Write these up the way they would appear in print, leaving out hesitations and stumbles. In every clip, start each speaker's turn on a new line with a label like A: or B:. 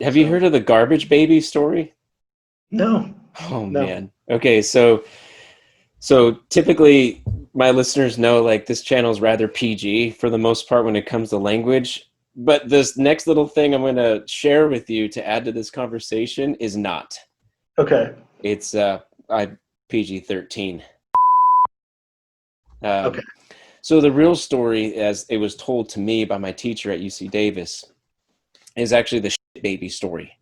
A: Have you
B: So
A: heard of the garbage baby story?
B: no,
A: Oh
B: no.
A: man. Okay, so typically my listeners know like this channel is rather PG for the most part when it comes to language, but this next little thing I'm going to share with you to add to this conversation is not.
B: Okay.
A: It's I PG-13.
B: Okay.
A: Um, so the real story, as it was told to me by my teacher at UC Davis, is actually the shit baby story.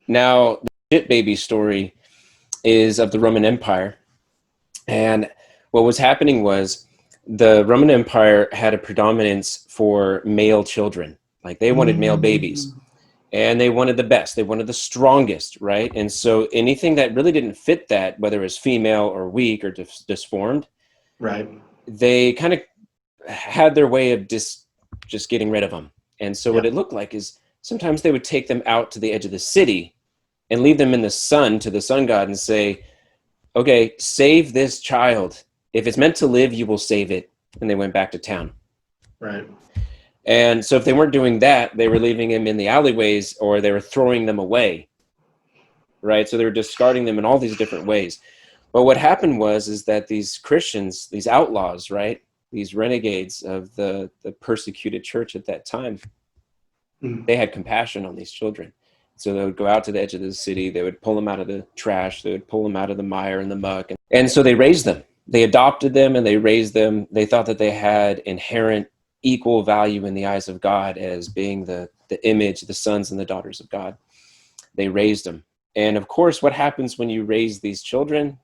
A: Now, the shit baby story is of the Roman Empire. And what was happening was the Roman Empire had a predominance for male children. Like they wanted male babies
B: Mm,
A: and they wanted the best, they wanted the strongest, right? And so anything that really didn't fit that, whether it was female or weak or disformed,
B: right.
A: they kind of had their way of just getting rid of them. And so what
B: Yeah.
A: it looked like is sometimes they would take them out to the edge of the city and leave them in the sun to the sun god and say, okay, save this child. If it's meant to live, you will save it. And they went back to town.
B: Right.
A: And so if they weren't doing that, they were leaving him in the alleyways or they were throwing them away, right? So they were discarding them in all these different ways. But what happened is that these Christians, these outlaws, right? These renegades of the persecuted church at that time,
B: Mm,
A: they had compassion on these children. So they would go out to the edge of the city, they would pull them out of the trash, they would pull them out of the mire and the muck. And so they raised them. They adopted them and they raised them. They thought that they had inherent equal value in the eyes of God as being the image, the sons and the daughters of God. They raised them. And of course, what happens when you raise these children?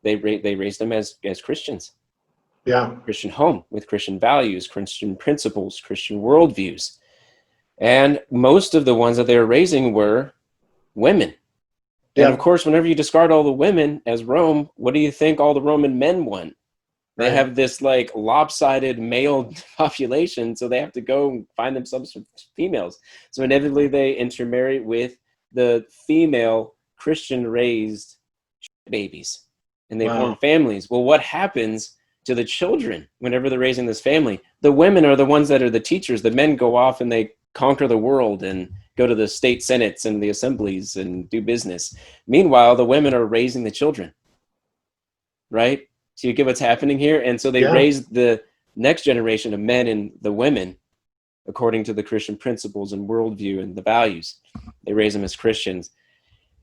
A: They raised them as Christians,
B: yeah.
A: Christian home with Christian values, Christian principles, Christian worldviews. And most of the ones that they were raising were women. And of
B: Yeah.
A: course, whenever you discard all the women as Rome, what do you think all the Roman men want? They
B: Right.
A: have this like lopsided male population, so they have to go find themselves some females. So inevitably they intermarry with the female Christian raised babies and they form
B: Wow.
A: families. Well, what happens to the children whenever they're raising this family? The women are the ones that are the teachers. The men go off and they conquer the world and go to the state senates and the assemblies and do business. Meanwhile, the women are raising the children, right? So you get what's happening here. And so they
B: Yeah.
A: raise the next generation of men and the women according to the Christian principles and worldview and the values. They raise them as Christians.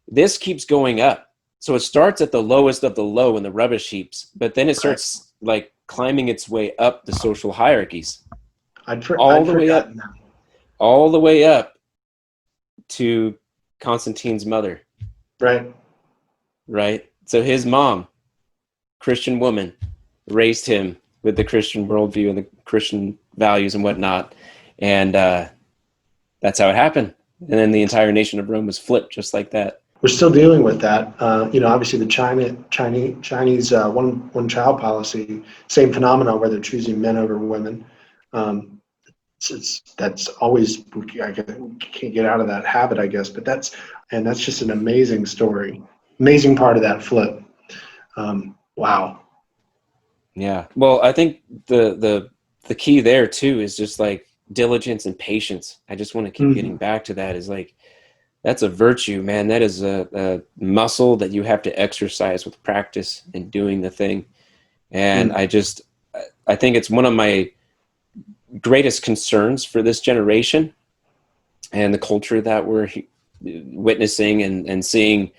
A: This keeps going up. So it starts at the lowest of the low in the rubbish heaps, but then it
B: Right.
A: starts like climbing its way up the social hierarchies, all
B: I'd
A: the way up,
B: forgotten that.
A: all the way up to Constantine's mother,
B: Right.
A: right? So his mom, Christian woman, raised him with the Christian worldview and the Christian values and whatnot. And that's how it happened. And then the entire nation of Rome was flipped just like that.
B: We're still dealing with that. Obviously the Chinese one child policy, same phenomenon where they're choosing men over women. Um, that's always I can't get out of that habit, I guess. But that's just an amazing story, amazing part of that flip. Wow.
A: Yeah. Well, I think the key there too is just like diligence and patience. I just want to keep getting
B: Mm,
A: back to that is like that's a virtue, man. That is a muscle that you have to exercise with practice and doing the thing. And
B: mm,
A: I think it's one of my greatest concerns for this generation and the culture that we're witnessing and seeing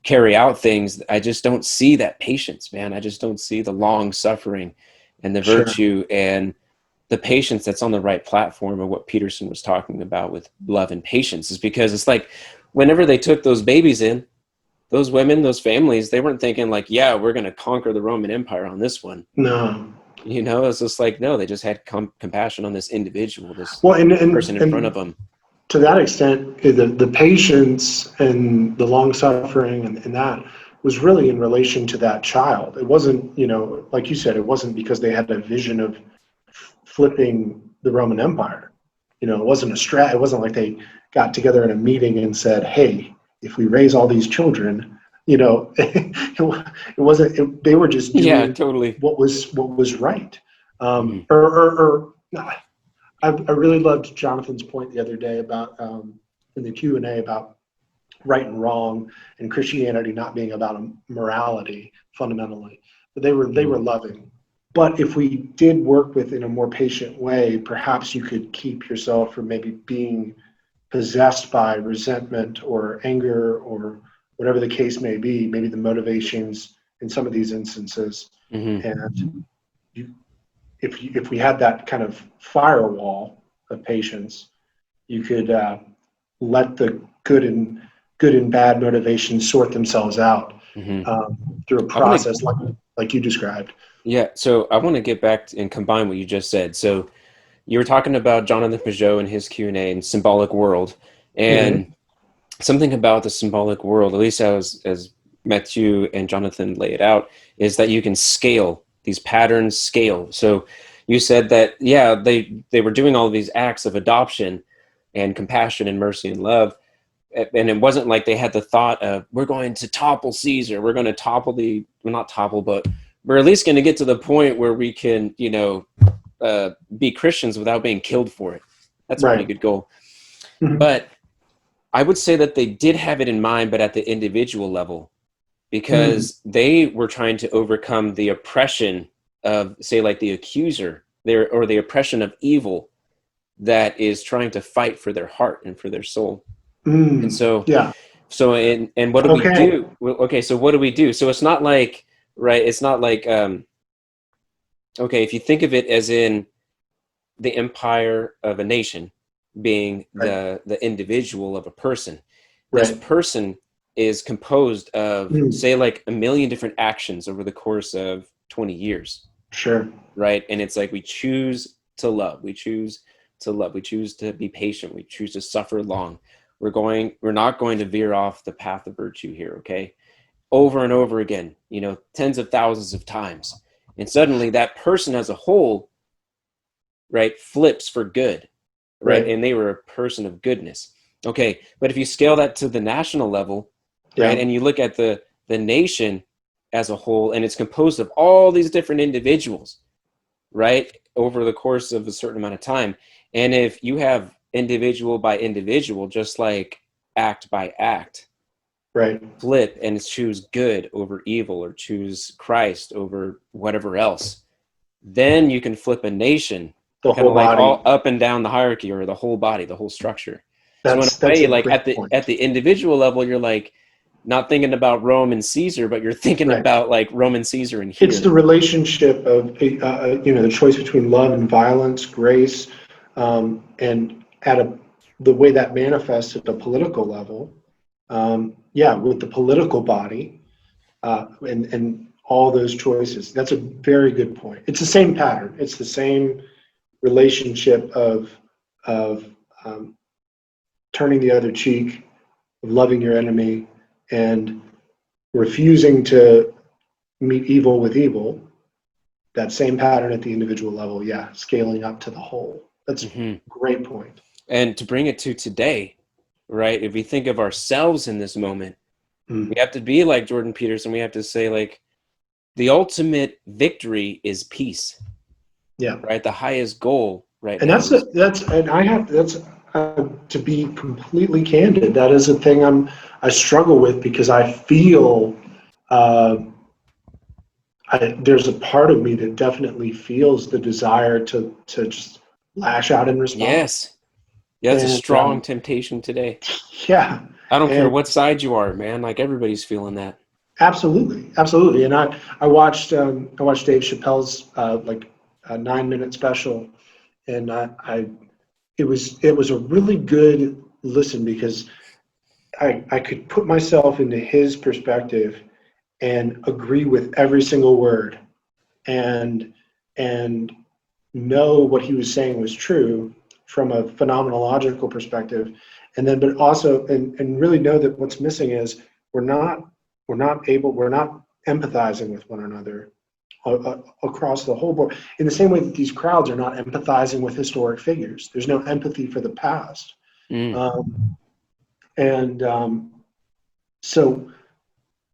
A: carry out things. I just don't see that patience, man. I just don't see the long suffering and the
B: sure.
A: virtue and the patience that's on the right platform of what Peterson was talking about with love and patience is because it's like whenever they took those babies in, those women, those families, they weren't thinking like, yeah, we're going to conquer the Roman Empire on this one.
B: No.
A: It's just like, no, they just had compassion on this individual, this
B: Well, and
A: person
B: and
A: in front of
B: and
A: them.
B: to that extent, the patience and the long suffering and that was really in relation to that child. It wasn't, like you said, it wasn't because they had a vision of flipping the Roman Empire. It wasn't it wasn't like they got together in a meeting and said, "Hey, if we raise all these children, it wasn't. They were just
A: Yeah,
B: doing
A: totally.
B: what was right."
A: Mhm.
B: Or I really loved Jonathan's point the other day about in the Q&A about right and wrong and Christianity not being about morality fundamentally, but they were loving. But if we did work with in a more patient way, perhaps you could keep yourself from maybe being possessed by resentment or anger or whatever the case may be, maybe the motivations in some of these instances.
A: Mm-hmm.
B: And if we had that kind of firewall of patience, you could let the good and bad motivations sort themselves out through a process like you described.
A: Yeah, so I want to get back and combine what you just said. So you were talking about Jonathan Peugeot and his Q&A and symbolic world, and something about the symbolic world, at least as Matthew and Jonathan lay it out, is that you can scale these patterns. So you said that, yeah, they were doing all of these acts of adoption and compassion and mercy and love, and it wasn't like they had the thought of, we're going to topple Caesar, we're going to topple not topple, but we're at least going to get to the point where we can, be Christians without being killed for it. That's a pretty good goal. But I would say that they did have it in mind, but at the individual level, because they were trying to overcome the oppression of, say, like the accuser, or the oppression of evil that is trying to fight for their heart and for their soul. And so, and what do we do? Okay, so what do we do? So it's not like, right, it's not like, okay, if you think of it as in the empire of a nation being the individual of a person, this person is composed of, say, like 1 million different actions over the course of 20 years.
B: Sure.
A: Right. And it's like, we choose to love, we choose to be patient, we choose to suffer long. We're not going to veer off the path of virtue here. Okay. Over and over again, tens of thousands of times. And suddenly that person as a whole, right, flips for good. Right. And they were a person of goodness. Okay. But if you scale that to the national level, right, and you look at the nation as a whole, and it's composed of all these different individuals, right, over the course of a certain amount of time. And if you have individual by individual, just like act by act, flip and choose good over evil, or choose Christ over whatever else, then you can flip a nation,
B: the
A: kind of
B: whole
A: like
B: body,
A: all up and down the hierarchy, or the whole body, the whole structure. So in a way, like at the individual level, you're like not thinking about Rome and Caesar, but you're thinking about like Roman Caesar and here.
B: It's the relationship of the choice between love and violence, grace, and the way that manifests at the political level. With the political body, and all those choices. That's a very good point. It's the same pattern. It's the same relationship of turning the other cheek, of loving your enemy, and refusing to meet evil with evil. That same pattern at the individual level, scaling up to the whole. That's a great point.
A: And to bring it to today, right, if we think of ourselves in this moment, we have to be like Jordan Peterson. We have to say, like, the ultimate victory is peace. Yeah. Right. The highest goal. Right.
B: And to be completely candid, that is a thing I struggle with, because I feel there's a part of me that definitely feels the desire to just lash out in response.
A: Yes. Yeah, it's a strong temptation today.
B: Yeah.
A: I don't care what side you are, man. Like, everybody's feeling that.
B: Absolutely. And I watched Dave Chappelle's 9-minute special, and it was a really good listen, because I could put myself into his perspective and agree with every single word, and know what he was saying was true from a phenomenological perspective, but also and really know that what's missing is we're not empathizing with one another across the whole board, in the same way that these crowds are not empathizing with historic figures. There's no empathy for the past. So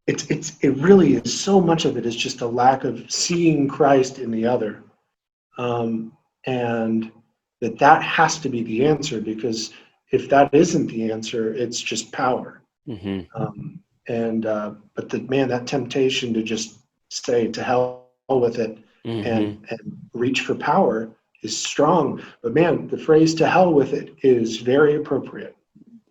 B: it really is, so much of it is just a lack of seeing Christ in the other, and that has to be the answer, because if that isn't the answer, it's just power.
A: Hmm.
B: But that temptation to just say to hell with it
A: Hmm.
B: and reach for power is strong. But man, the phrase "to hell with it" is very appropriate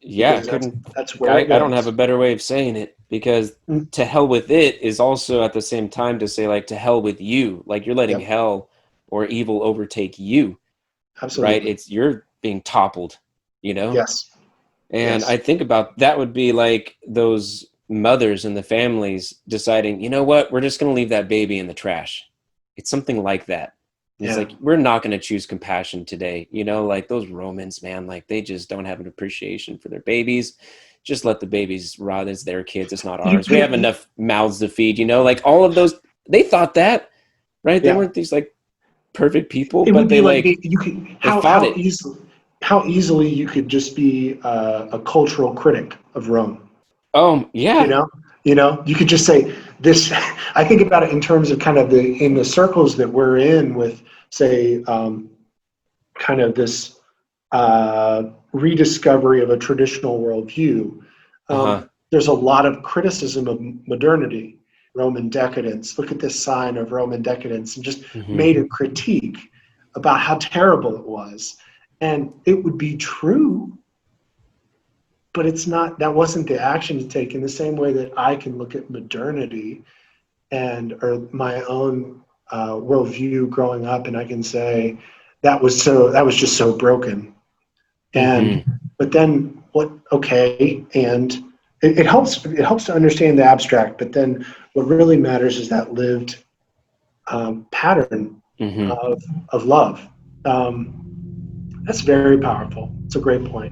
A: Yeah,
B: because
A: couldn't.
B: that's where it
A: I don't have a
B: goes.
A: better way of saying it, because
B: Mm,
A: to hell with it is also at the same time to say, like, to hell with you. Like, you're letting
B: yep,
A: hell or evil overtake you, right?
B: absolutely.
A: It's you're being toppled, you know?
B: Yes,
A: And I
B: yes,
A: think about that would be like those mothers and the families deciding, you know what, we're just going to leave that baby in the trash. It's something like that. And it's
B: yeah.
A: like, we're not going to choose compassion today. You know, like those Romans, man, like they just don't have an appreciation for their babies. Just let the babies rot. It's their kids. It's not
B: You
A: ours. We have
B: could,
A: enough mouths to feed, you know, like all of those. They thought that, right? They
B: yeah.
A: weren't these like perfect people,
B: It would
A: but
B: be
A: they
B: like
A: like,
B: you could
A: they fought it.
B: how easily you could just be a cultural critic of Rome. You
A: Yeah.
B: know, you could just say this. I think about it in terms of kind of in the circles that we're in with, say, kind of this rediscovery of a traditional worldview.
A: Uh huh.
B: There's a lot of criticism of modernity, Roman decadence. Look at this sign of Roman decadence, and just
A: Hmm.
B: made a critique about how terrible it was. And it would be true, but it's not. That wasn't the action to take. In the same way that I can look at modernity or my own worldview growing up, and I can say that was just so broken.
A: Hmm.
B: And but then what? Okay, and it helps to understand the abstract, but then what really matters is that lived pattern
A: Hmm.
B: of love. That's very powerful. It's a great point.